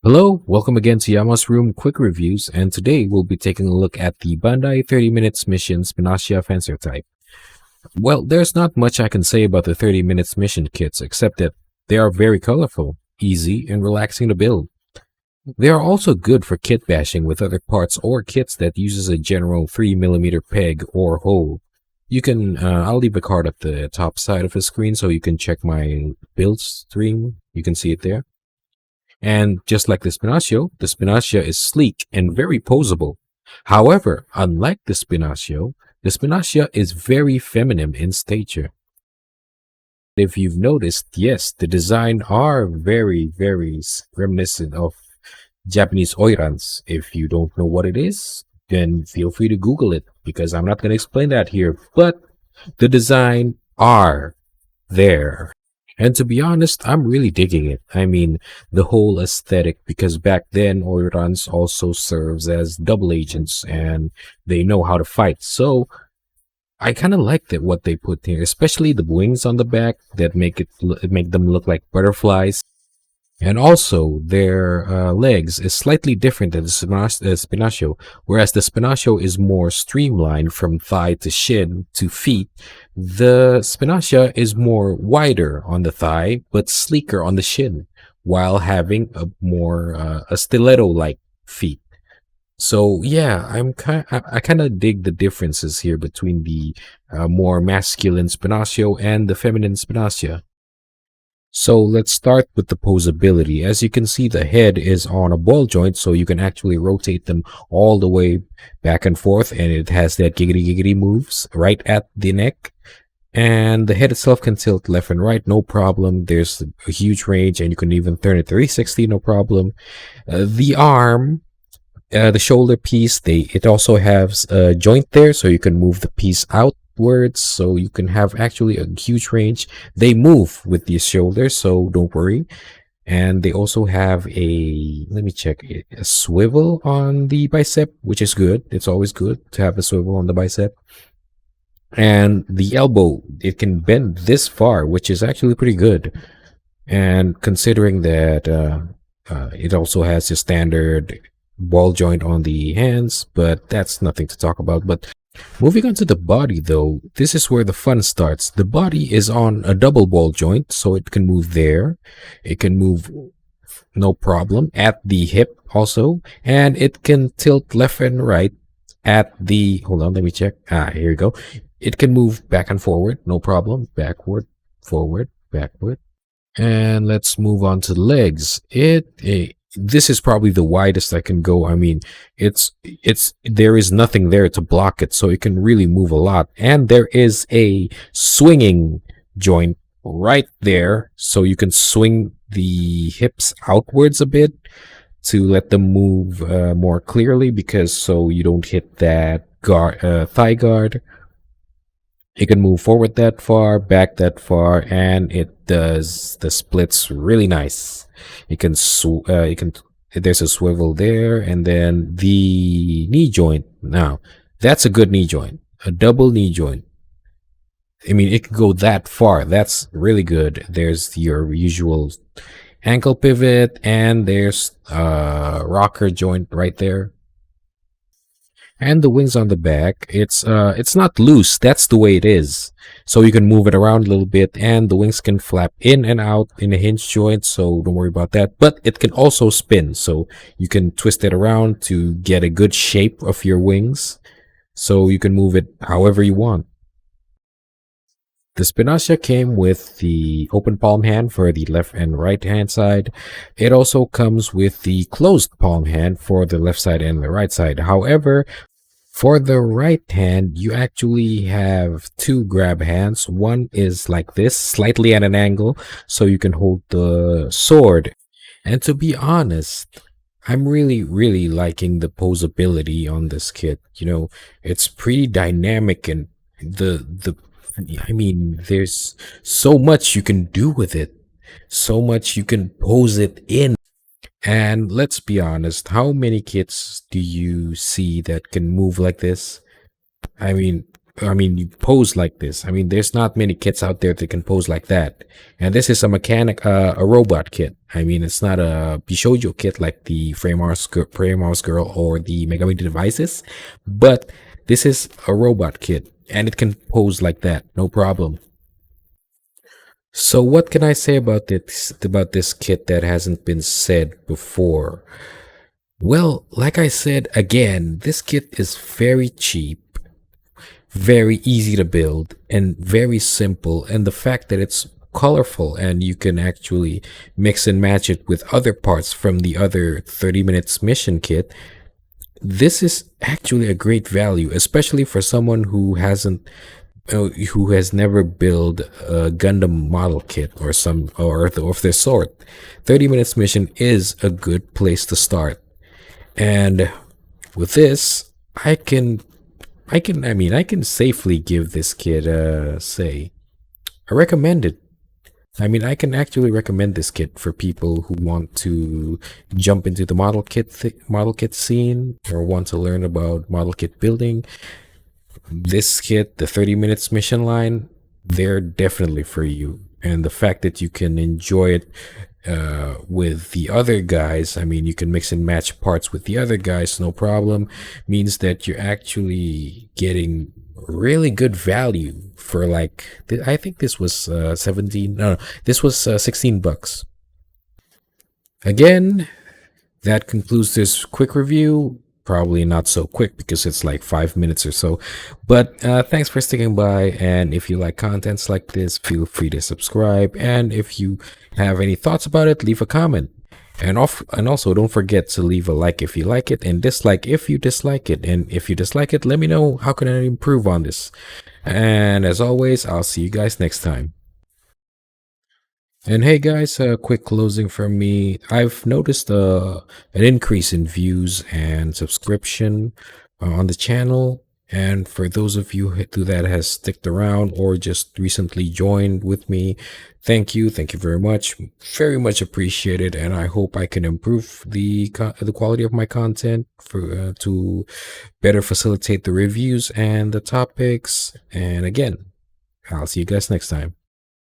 Hello, welcome again to Yama's Room Quick Reviews, and today we'll be taking a look at the Bandai 30 Minutes Mission Spinatia Fencer type. Well, there's not much I can say about the 30 Minutes Mission kits, except that they are very colorful, easy, and relaxing to build. They are also good for kit bashing with other parts or kits that uses a general 3mm peg or hole. I'll leave a card at the top side of the screen so you can check my build stream. You can see it there. And just like the Spinatia is sleek and very posable. However, unlike the Spinatia is very feminine in stature. If you've noticed, yes, the design are very reminiscent of Japanese oirans. If you don't know what it is, then feel free to Google it, because I'm not going to explain that here, but the design are there. And to be honest, I'm really digging it. I mean, the whole aesthetic, because back then oirans also serves as double agents and they know how to fight. So I kind of like that what they put here, especially the wings on the back that make them look like butterflies. And also, their legs is slightly different than the Spinacio, whereas the Spinacio is more streamlined from thigh to shin to feet. The Spinacia is more wider on the thigh, but sleeker on the shin, while having a stiletto-like feet. So yeah, I kind of dig the differences here between the more masculine Spinacio and the feminine Spinacia. So let's start with the posability. As you can see, the head is on a ball joint, so you can actually rotate them all the way back and forth, and it has that giggity moves right at the neck. And the head itself can tilt left and right, no problem. There's a huge range, and you can even turn it 360, no problem. The arm, the shoulder piece, it also has a joint there, so you can move the piece out words, so you can have actually a huge range. They move with the shoulders, so don't worry. And they also have let me check, a swivel on the bicep, which is good. It's always good to have a swivel on the bicep. And the elbow, it can bend this far, which is actually pretty good. And considering that it also has a standard ball joint on the hands, but that's nothing to talk about. But moving on to the body, though, this is where the fun starts. The body is on a double ball joint, so it can move there. It can move no problem at the hip also, and it can tilt left and right at the, hold on, let me check. Here we go. It can move back and forward, no problem. Backward, forward, backward. And let's move on to the legs. This is probably the widest I can go. I mean, there is nothing there to block it, so it can really move a lot. And there is a swinging joint right there, so you can swing the hips outwards a bit to let them move more clearly, because so you don't hit that thigh guard. It can move forward that far, back that far, and it does the splits really nice. There's a swivel there, and then the knee joint. Now, that's a good knee joint, a double knee joint. I mean, it can go that far. That's really good. There's your usual ankle pivot, and there's a rocker joint right there. And the wings on the back, it's not loose, that's the way it is, so you can move it around a little bit, and the wings can flap in and out in a hinge joint, so don't worry about that. But it can also spin, so you can twist it around to get a good shape of your wings, so you can move it however you want. The Spinacia came with the open palm hand for the left and right hand side. It also comes with the closed palm hand for the left side and the right side. However, for the right hand, you actually have two grab hands. One is like this, slightly at an angle, so you can hold the sword. And to be honest, I'm really liking the posability on this kit. You know, it's pretty dynamic, and I mean, there's so much you can do with it, so much you can pose it in. And let's be honest, how many kits do you see that can move like this? I mean, I mean, you pose like this. I mean, there's not many kits out there that can pose like that. And this is a robot kit. I mean, it's not a Bishojo kit like the Frame House Girl or the Megami Devices, but this is a robot kit and it can pose like that, no problem. So what can I say about this kit that hasn't been said before? Well, like I said again, this kit is very cheap, very easy to build, and very simple. And the fact that it's colorful and you can actually mix and match it with other parts from the other 30 minutes mission kit, this is actually a great value, especially for someone who has never built a Gundam model kit or of their sort. 30 minutes mission is a good place to start. And with this, I can safely give this kit say I recommend it. I mean, I can actually recommend this kit for people who want to jump into the model kit scene or want to learn about model kit building. This kit, the 30 minutes mission line, they're definitely for you. And the fact that you can enjoy it with the other guys, I mean, you can mix and match parts with the other guys, no problem, means that you're actually getting really good value for like, I think this was 17, no, this was $16. Again, that concludes this quick review. Probably not so quick because it's like 5 minutes or so. But thanks for sticking by. And if you like contents like this, feel free to subscribe. And if you have any thoughts about it, leave a comment. And also don't forget to leave a like if you like it and dislike if you dislike it. And if you dislike it, let me know how can I improve on this. And as always, I'll see you guys next time. And hey guys, a quick closing from me. I've noticed an increase in views and subscription on the channel. And for those of you that has sticked around or just recently joined with me, thank you very much, very much appreciated. And I hope I can improve the quality of my content for to better facilitate the reviews and the topics. And again, I'll see you guys next time.